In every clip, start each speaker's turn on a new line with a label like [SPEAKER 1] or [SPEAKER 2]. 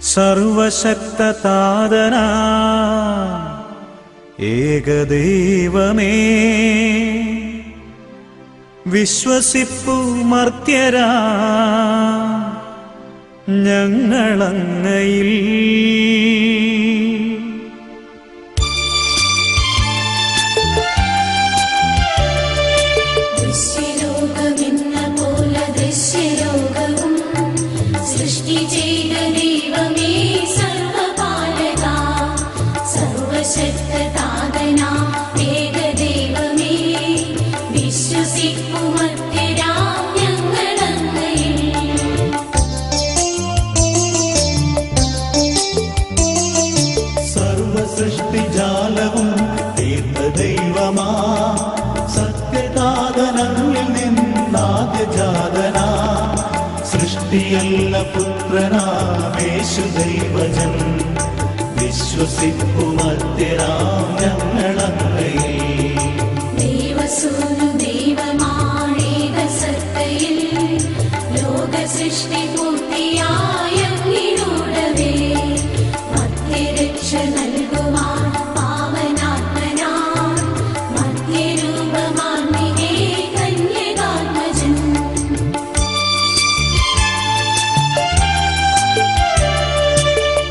[SPEAKER 1] സർവശക്തതാതനാ ഏകദൈവമേ, വിശ്വസിപ്പു മർത്യരാ ഞങ്ങളങ്ങയിൽ.
[SPEAKER 2] സൃഷ്ടിജാലവും തീർത്ത ദൈവമാ, സത്യതാതനങ്ങളിൽ നിന്നാദ്യജാതനാ, സൃഷ്ടിയല്ല പുത്രനാമേശു ദൈവജൻ, വിശ്വസിപ്പു മർത്യരാം ഞങ്ങളങ്ങയിൽ.
[SPEAKER 3] ദൈവസൂനു ദൈവമാണേക സത്തയിൽ, ലോക സൃഷ്ടി പൂർത്തിയായങ്ങിലൂടവേ, മധ്യരക്ഷ നൽകുവാൻ പാവനാത്മനാ, മധ്യരൂപമാർമികേ കന്യകാത്മജൻ.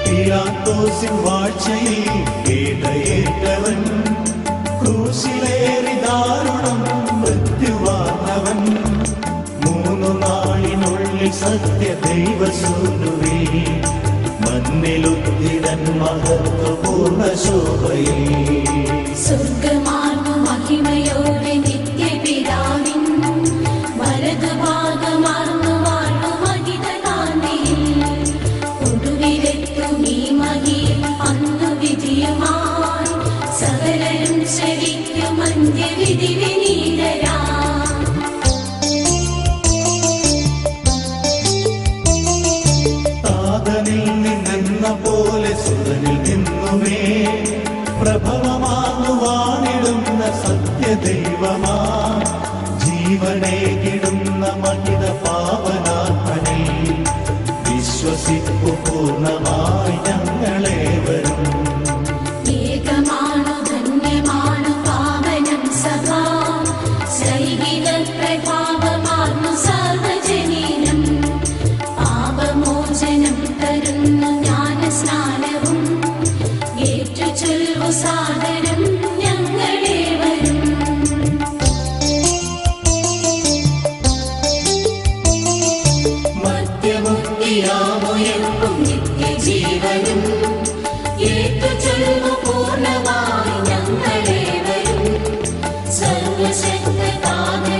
[SPEAKER 2] പീലാത്തോസിൻ വാഴ്ചയിൽ കേട്ടയേറ്റവൻ, ക്രൂശിലേറി ദാരുണം മൃത്യുവാർന്നവൻ, 3 നാളിനുള്ളിൽ സത്യദൈവസൂനുവേ, മണ്ണിലുദ്ധിതൻ മഹത്വപൂർണ്ണ ശോഭയിൽ.
[SPEAKER 3] സ്വർഗമാർന്നു മഹിമയോടെ നിത്യപിതാവിൻ, വലതുഭാഗമാർന്നു വാഴ്ന്നു മഹിതകാന്തിയിൽ, ഒടുവിലെത്തും ഈ മഹിയിൽ അന്നു വിധിയുമായി, സകലരും ശരിക്കും അന്ത്യവിധി വിനീതരാ.
[SPEAKER 2] താതനിൽ നിന്നെന്ന പോലെ സുതനിൽ നിന്നുമേ, പ്രഭവമാർന്നു വാണിടുന്ന സത്യദൈവമാ, ജീവനേകിടുന്ന മഹിത പാവനാത്മനെ, വിശ്വസിപ്പു പൂർണ്ണമായി ഞങ്ങളേവരും.
[SPEAKER 3] ഏകമാണു ധന്യമാണു പാവനം സഭാ, സൈകിക പ്രഭാവമാർന്നു സർവജനീനം, പാപമോചനം തരുന്നു ജ്ഞാനസ്നാനവും, ഏറ്റുചൊല്ലു സാദരം ഞങ്ങളേവരും. മധ്യമുക്തിയാമുയർപ്പും നിത്യജീവനും, ഏറ്റുചൊല്ലു പൂർണ്ണമായി ഞങ്ങളേവരും. സർവശക്തനായ